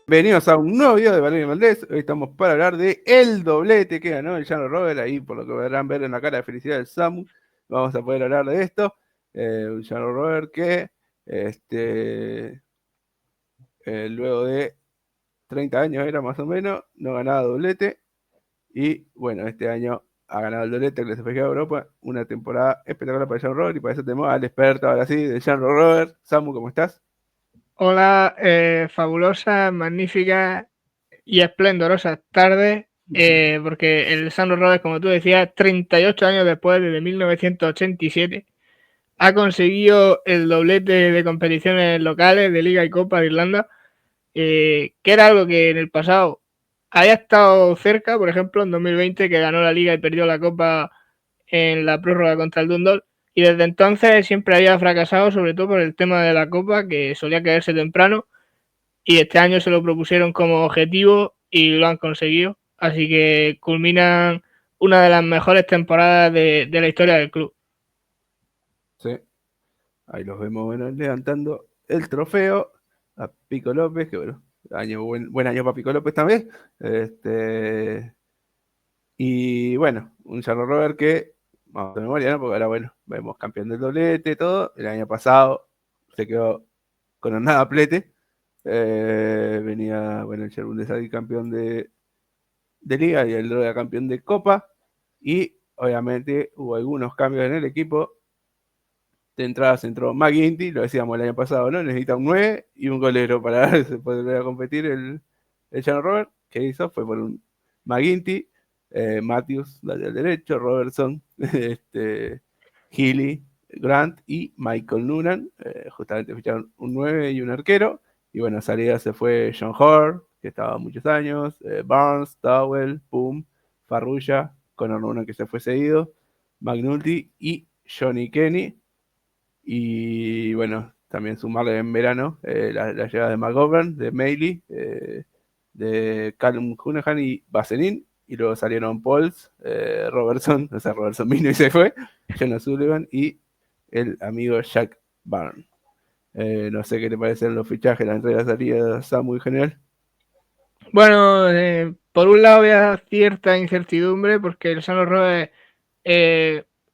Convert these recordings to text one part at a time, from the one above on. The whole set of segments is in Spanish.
Bienvenidos a un nuevo video de Valerio Valdés. Hoy estamos para hablar de el doblete que ganó el Llano Robert. Ahí, por lo que podrán ver en la cara de felicidad del Samu, vamos a poder hablar de esto. Un Llano Robert que luego de 30 años era más o menos, no ganaba doblete. Y bueno, este año ha ganado el doblete que se a Europa. Una temporada espectacular para el Llano Robert. Y para eso tenemos al experto ahora sí del Llano Robert. Samu, ¿cómo estás? Hola, fabulosa, magnífica y esplendorosa tarde, porque el Sandro Robles, como tú decías, 38 años después, desde 1987, ha conseguido el doblete de competiciones locales de Liga y Copa de Irlanda, que era algo que en el pasado había estado cerca, por ejemplo, en 2020, que ganó la Liga y perdió la Copa en la prórroga contra el Dundee. Y desde entonces siempre había fracasado, sobre todo por el tema de la Copa, que solía caerse temprano. Y este año se lo propusieron como objetivo y lo han conseguido. Así que culminan una de las mejores temporadas de la historia del club. Sí. Ahí los vemos, bueno, levantando el trofeo a Pico López, que bueno, buen año para Pico López también. Y bueno, un Jarro Robert que, vamos de memoria, ¿no? Porque ahora, bueno, vemos campeón del doblete, todo. El año pasado se quedó con nada plete. Venía, bueno, el Sherwood de salir campeón de liga y el Droga campeón de copa. Y obviamente hubo algunos cambios en el equipo. De entradas entró McGuinty, lo decíamos el año pasado, ¿no? Necesita un 9 y un golero para poder competir el Jan Robert. ¿Qué hizo? Fue por un McGuinty, Matthews, lateral derecho, Robertson, Healy, Grant y Michael Noonan. Justamente ficharon un 9 y un arquero. Y bueno, salida se fue John Hoare, que estaba muchos años, Barnes, Towell, Pum, Farrugia, Conor Noonan, que se fue seguido, McNulty y Johnny Kenny. Y bueno, también sumarle en verano la llegada de McGovern, de Meili, de Callum Hunehan y Vaseline. Y luego salieron Pauls, Robertson, o sea, Robertson vino y se fue, Jonas Sullivan y el amigo Jack Barn. No sé qué te parecen los fichajes, la entrada y la salida, Samu en general. Bueno, por un lado había cierta incertidumbre porque el San Robles,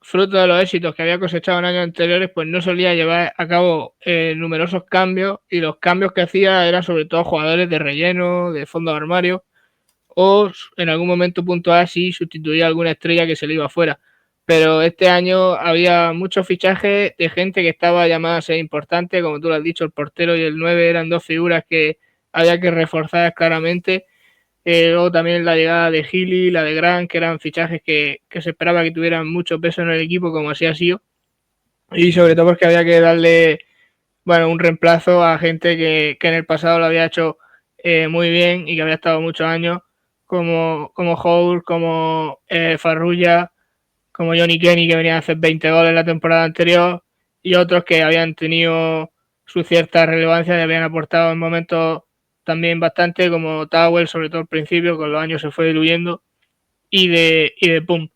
fruto de los éxitos que había cosechado en años anteriores, pues no solía llevar a cabo numerosos cambios, y los cambios que hacía eran sobre todo jugadores de relleno, de fondo de armario, o en algún momento puntual sí sustituía a alguna estrella que se le iba afuera. Pero este año había muchos fichajes de gente que estaba llamada a ser importante, como tú lo has dicho, el portero y el 9 eran dos figuras que había que reforzar claramente. Luego también la llegada de Healy, la de Grant, que eran fichajes que se esperaba que tuvieran mucho peso en el equipo, como así ha sido. Y sobre todo porque había que darle, bueno, un reemplazo a gente que en el pasado lo había hecho muy bien y que había estado muchos años, como Howe, como Farrugia, como Johnny Kenny, que venía a hacer 20 goles la temporada anterior, y otros que habían tenido su cierta relevancia y habían aportado en momentos también bastante, como Towell, sobre todo al principio, con los años se fue diluyendo, y de Pum.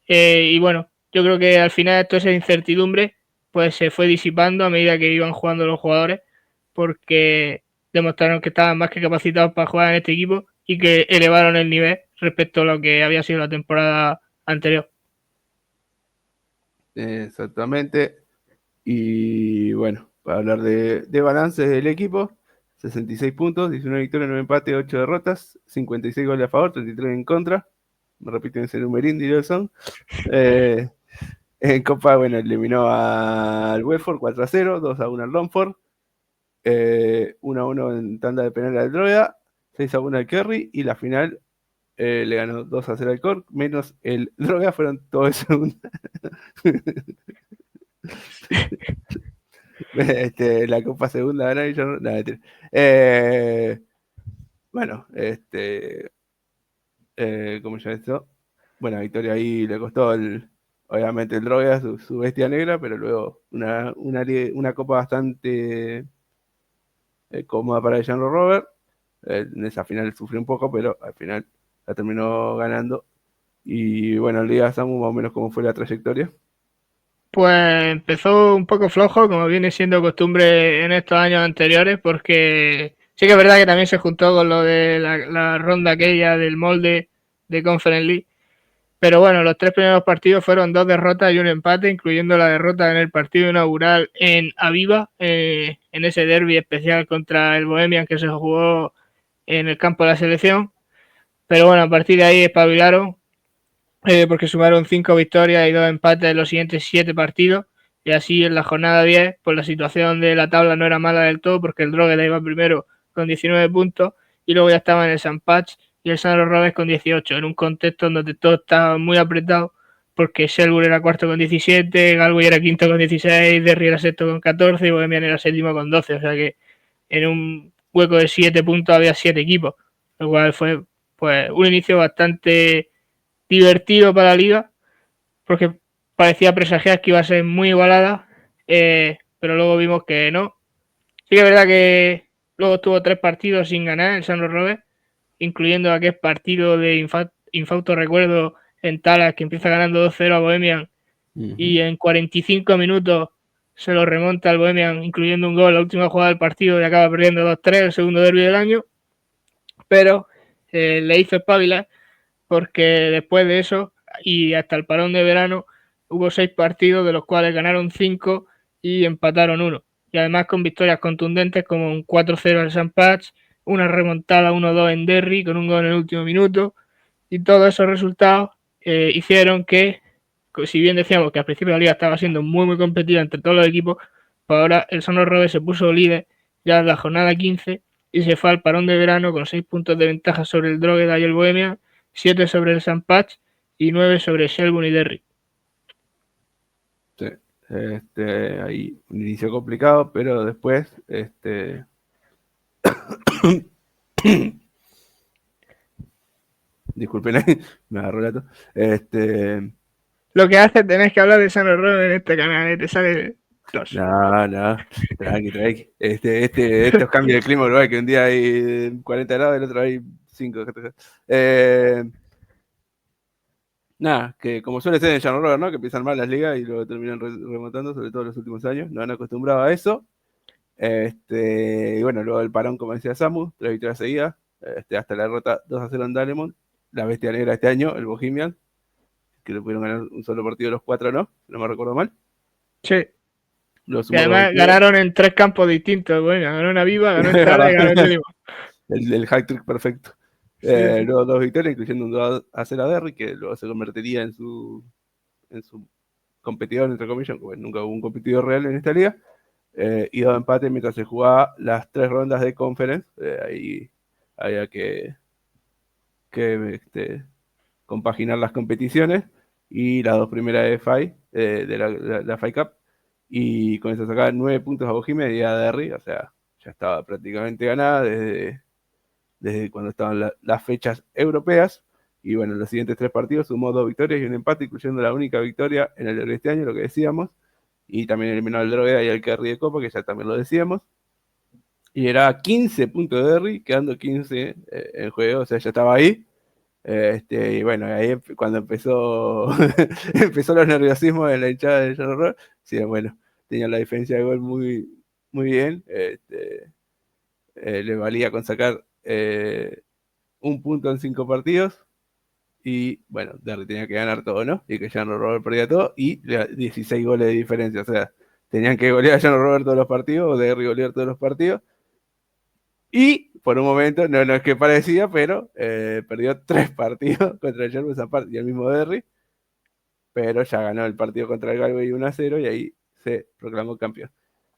Y bueno, yo creo que al final toda esa incertidumbre pues se fue disipando a medida que iban jugando los jugadores, porque demostraron que estaban más que capacitados para jugar en este equipo y que elevaron el nivel respecto a lo que había sido la temporada anterior. Exactamente. Y bueno, para hablar de balances del equipo, 66 puntos, 19 victorias, 9 empates, 8 derrotas, 56 goles a favor, 33 en contra. Me repiten ese numerín, diría son. Eh, en Copa, bueno, eliminó al Westford 4-0, 2-1 al Romford, 1-1 en tanda de penal al Droga, 6-1 al Kerry y la final le ganó 2-0 al Cork, menos el Droga, fueron todos segundos. La Copa Segunda gana y yo no, mentira. Eh, bueno, como ya esto, buena victoria ahí, le costó obviamente el Droga, su bestia negra, pero luego una copa bastante cómoda para el Jan Robert. En esa final sufrió un poco, pero al final la terminó ganando. Y bueno, Liga Samu, más o menos cómo fue la trayectoria. Pues empezó un poco flojo, como viene siendo costumbre en estos años anteriores, porque Sí que es verdad que también se juntó con lo de la ronda aquella del molde de Conference League. Pero bueno, los 3 primeros partidos fueron 2 derrotas y un empate, incluyendo la derrota en el partido inaugural en Aviva, en ese derbi especial contra el Bohemian que se jugó en el campo de la selección. Pero bueno, a partir de ahí espabilaron, porque sumaron 5 victorias y 2 empates en los siguientes 7 partidos. Y así en la jornada 10, pues la situación de la tabla no era mala del todo, porque el Drogheda iba primero con 19 puntos y luego ya estaba en el St. Patch y el San Robes con 18, en un contexto donde todo estaba muy apretado, porque Shelburne era cuarto con 17, Galway era quinto con 16, Derry era sexto con 14 y Bohemian era séptimo con 12. O sea que en un hueco de 7 puntos había 7 equipos, lo cual fue pues un inicio bastante divertido para la liga, porque parecía presagiar que iba a ser muy igualada, pero luego vimos que no. Sí que es verdad que luego tuvo 3 partidos sin ganar el San Robes, incluyendo aquel partido de infausto recuerdo en Talas, que empieza ganando 2-0 a Bohemian y en 45 minutos se lo remonta al Bohemian, incluyendo un gol, la última jugada del partido, y acaba perdiendo 2-3, el segundo derbi del año. Pero le hizo espabilar, porque después de eso y hasta el parón de verano hubo 6 partidos, de los cuales ganaron 5 y empataron 1. Y además con victorias contundentes como un 4-0 al St. Patch, una remontada 1-2 en Derry con un gol en el último minuto, y todos esos resultados hicieron que, si bien decíamos que al principio la liga estaba siendo muy muy competitiva entre todos los equipos, pues ahora el Sono Robe se puso líder ya en la jornada 15 y se fue al parón de verano con 6 puntos de ventaja sobre el Drogheda y el Bohemia, 7 sobre el St. Patch y 9 sobre Shelburne y Derry. Sí. Ahí un inicio complicado, pero después disculpen, me agarró el gato. Lo que hace tenés que hablar de San Robe en este canal, te sale dos. No, tranqui. Estos cambios de clima Uruguay, que un día hay 40 grados, el otro hay 5. Nada, que como suele ser en Jan Rover, ¿no? Que empiezan mal las ligas y luego terminan remontando, sobre todo en los últimos años. No han acostumbrado a eso. Y bueno, luego el parón, como decía Samu, 3 victorias seguidas, hasta la derrota 2-0 en Dalemont. La bestia negra este año, el Bohemian, que le pudieron ganar un solo partido de los 4, ¿no? Si no me recuerdo mal. Sí. Lo Y sumó 2 además victorias. ganaron en 3 campos distintos. Bueno, ganó en Aviva, ganó en Tala y ganó en Lima. El hack trick perfecto. Sí, sí. Luego 2 victorias, incluyendo un 2-0 a Derry, que luego se convertiría en su competidor, entre comillas, porque nunca hubo un competidor real en esta liga. Y 2 empates mientras se jugaba las 3 rondas de conference. Ahí había que compaginar las competiciones y las 2 primeras de FI, de la FI Cup, y con eso sacaban 9 puntos a Bohemia y a Derry, o sea, ya estaba prácticamente ganada desde cuando estaban las fechas europeas. Y bueno, en los siguientes 3 partidos sumó 2 victorias y un empate, incluyendo la única victoria en el de este año, lo que decíamos, y también eliminó al Drogheda y al Kerry de Copa, que ya también lo decíamos. Y era 15 puntos de Derry, quedando 15 en juego, o sea, ya estaba ahí. Y bueno, ahí cuando empezó los nerviosismos en la hinchada de John Roll, sí, bueno, tenía la diferencia de gol muy, muy bien. Le valía con sacar un punto en 5 partidos. Y bueno, Derry tenía que ganar todo, ¿no? Y que John Robert perdía todo. Y 16 goles de diferencia. O sea, tenían que golear a John Robert todos los partidos, o Derry golear todos los partidos. Y por un momento, no es que parecía, pero perdió 3 partidos contra el Shelburne aparte y el mismo Derry, pero ya ganó el partido contra el Galway 1-0 y ahí se proclamó campeón.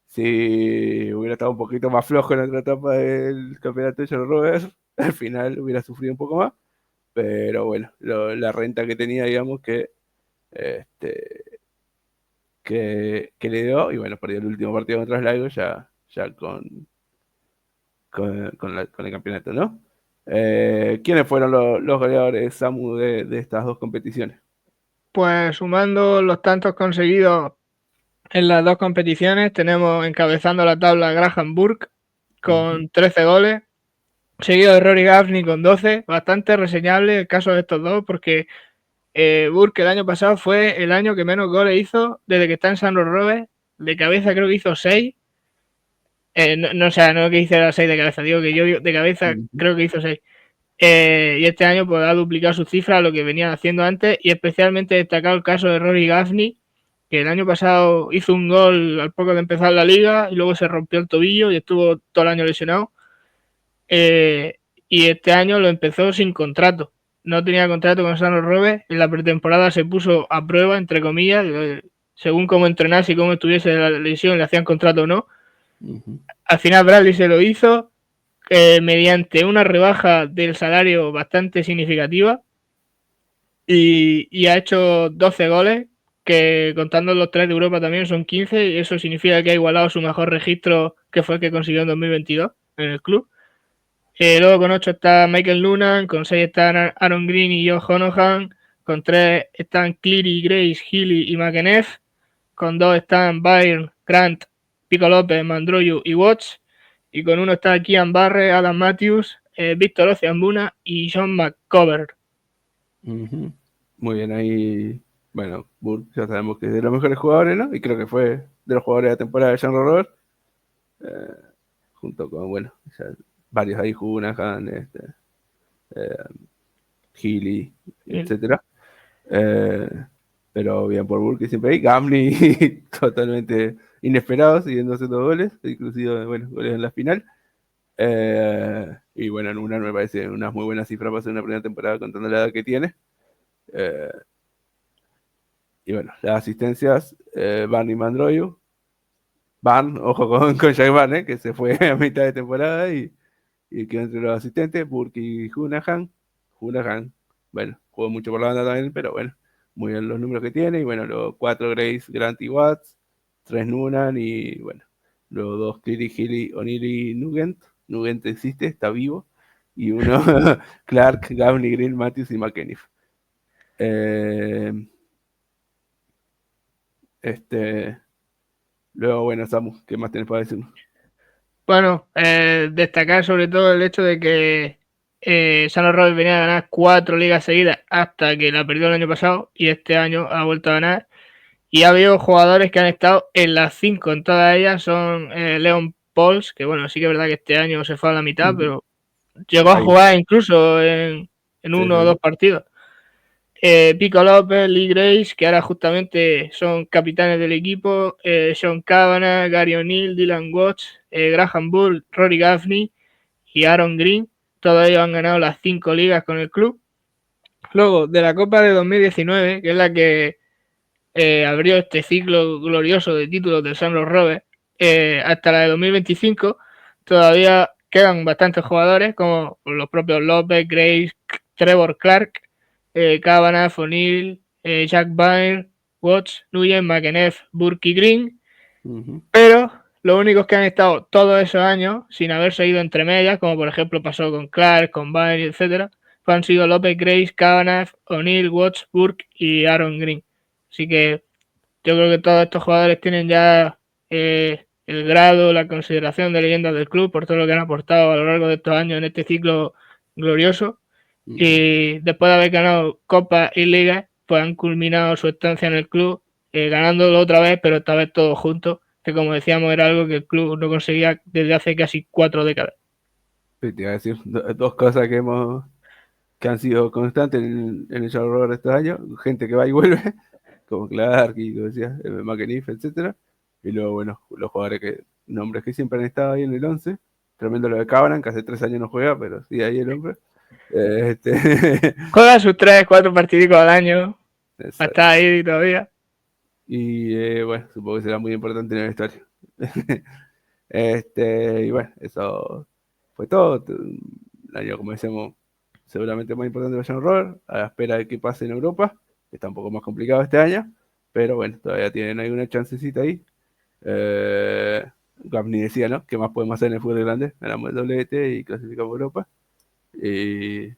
Si hubiera estado un poquito más flojo en la otra etapa del campeonato de John Rovers, al final hubiera sufrido un poco más, pero bueno, la renta que tenía, digamos, este, que le dio, y bueno, perdió el último partido contra Sligo ya con el campeonato, ¿no? ¿Quiénes fueron los goleadores, Samu, de estas 2 competiciones? Pues sumando los tantos conseguidos en las 2 competiciones, tenemos encabezando la tabla a Graham Burke con 13 goles, seguido de Rory Gaffney con 12, bastante reseñable el caso de estos dos, porque Burke el año pasado fue el año que menos goles hizo desde que está en San Robes, de cabeza creo que hizo 6, No, o sea, no que hiciera 6 de cabeza, digo que yo de cabeza creo que hizo 6. Y este año pues ha duplicado su cifra a lo que venían haciendo antes, y especialmente destacado el caso de Rory Gaffney, que el año pasado hizo un gol al poco de empezar la liga y luego se rompió el tobillo y estuvo todo el año lesionado. Y este año lo empezó sin contrato. No tenía contrato con San Robes. En la pretemporada se puso a prueba, entre comillas, según cómo entrenase y cómo estuviese la lesión, le hacían contrato o no. Al final Bradley se lo hizo mediante una rebaja del salario bastante significativa, y ha hecho 12 goles, que contando los 3 de Europa también son 15, y eso significa que ha igualado su mejor registro, que fue el que consiguió en 2022 en el club. Luego con 8 está Michael Noonan, con 6 están Aaron Green y Joe Honohan, con 3 están Cleary, Grace, Healy y McEneff, con 2 están Byrne, Grant, Pico López, Mandroyu y Watts, y con 1 está Kian Barre, Adam Matthews, Víctor Ociambuna y John McCover. Muy bien, ahí, bueno, Burke ya sabemos que es de los mejores jugadores, ¿no? Y creo que fue de los jugadores de la temporada de Jean Robert, junto con, bueno, ya varios ahí, Hunahan, Healy, etcétera. Pero bien por Burke siempre ahí. Gamley totalmente inesperado, siguiendo haciendo goles, inclusive, bueno, goles en la final. Y bueno, en una me parece unas muy buenas cifras para hacer una primera temporada contando la edad que tiene. Y bueno, las asistencias, Barney Mandroyu. Ojo con Jack Barney, que se fue a mitad de temporada y quedó entre los asistentes, Burke y Hunahan. Hunahan, bueno, jugó mucho por la banda también, pero bueno, muy bien los números que tiene. Y bueno, los 4 Grace, Grant y Watts, 3 Noonan y bueno, los 2 Cleary, Healy, O'Neill y Nugent. Nugent existe, está vivo. Y 1 Clark, Gaffney, Green, Matthews y McEniff. Luego, bueno, Samu, ¿qué más tenés para decirnos? Bueno, destacar sobre todo el hecho de que San Robert venía a ganar 4 ligas seguidas hasta que la perdió el año pasado, y este año ha vuelto a ganar. Y ha habido jugadores que han estado en las 5 en todas ellas. Son Leon Pauls, que bueno, sí que es verdad que este año se fue a la mitad, pero llegó a Ahí. jugar incluso en 1 o 2 partidos. Pico López, Lee Grace, que ahora justamente son capitanes del equipo, Sean Cavanagh, Gary O'Neill, Dylan Watts, Graham Bull, Rory Gaffney y Aaron Green. Todos ellos han ganado las 5 ligas con el club. Luego, de la Copa de 2019, que es la que abrió este ciclo glorioso de títulos del San Robert, hasta la de 2025, todavía quedan bastantes jugadores, como los propios López, Grace, Trevor Clark, Cavanagh, O'Neill, Jack Byrne, Watts, Nguyen, McEneff, Burke y Green. Pero los únicos que han estado todos esos años sin haberse ido entre medias, como por ejemplo pasó con Clark, con Byrne, etcétera, han sido López, Grace, Cavanagh, O'Neill, Watts, Burke y Aaron Green. Así que yo creo que todos estos jugadores tienen ya el grado, la consideración de leyendas del club por todo lo que han aportado a lo largo de estos años en este ciclo glorioso. Y después de haber ganado Copa y Liga, pues han culminado su estancia en el club, ganándolo otra vez, pero esta vez todos juntos, que como decíamos era algo que el club no conseguía desde hace casi 4 décadas. Sí, te iba a decir dos cosas que han sido constantes en el Charlotte este año, gente que va y vuelve, como Clark y como decías, McEniff, etcétera. Y luego, bueno, los jugadores nombres que siempre han estado ahí en el 11. Tremendo lo de Cabran, que hace 3 años no juega, pero sí ahí el hombre. Juega sus 3, 4 partidicos al año, hasta ahí todavía. Y bueno, supongo que será muy importante en la historia. Y bueno, eso fue todo. El año, como decíamos, seguramente más importante de John Robert, a la espera de que pase en Europa, que está un poco más complicado este año, pero bueno, todavía tienen alguna chancecita ahí. Gapni decía, ¿no? ¿Qué más podemos hacer en el fútbol grande? Ganamos el doblete y clasificamos a Europa. Y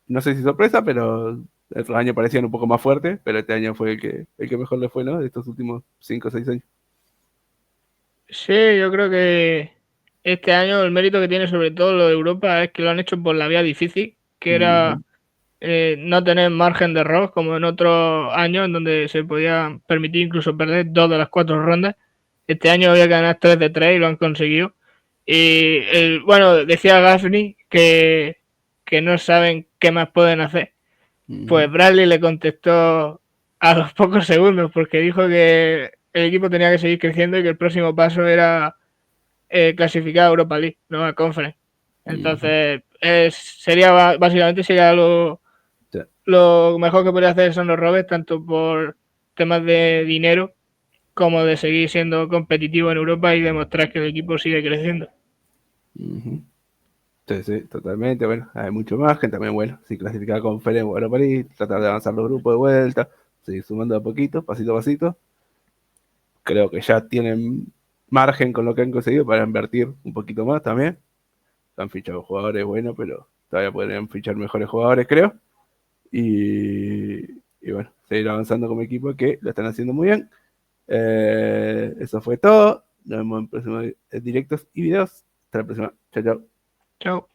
no sé si sorpresa, pero otros años parecían un poco más fuertes, pero este año fue el que mejor le fue, ¿no? De estos últimos 5 o 6 años. Sí, yo creo que este año el mérito que tiene sobre todo lo de Europa es que lo han hecho por la vía difícil, que era no tener margen de error como en otros años en donde se podía permitir incluso perder 2 de las 4 rondas. Este año había que ganar 3 de 3 y lo han conseguido. Y bueno, decía Gaffney que no saben qué más pueden hacer. Pues Bradley le contestó a los pocos segundos porque dijo que el equipo tenía que seguir creciendo y que el próximo paso era clasificar a Europa League, no a Conference. Entonces, básicamente sería lo mejor que podría hacer Sandro Robles, tanto por temas de dinero como de seguir siendo competitivo en Europa y demostrar que el equipo sigue creciendo. Sí, sí, totalmente. Bueno, hay mucho más que también, bueno, si clasificar con Ferenc o Europa League, tratar de avanzar los grupos de vuelta, seguir sumando a poquito, pasito a pasito. Creo que ya tienen margen con lo que han conseguido para invertir un poquito más también. Han fichado jugadores buenos, pero todavía podrían fichar mejores jugadores, creo. Y bueno, seguir avanzando como equipo que lo están haciendo muy bien. Eso fue todo. Nos vemos en próximos directos y videos. Hasta la próxima. Chao, chao. Chao.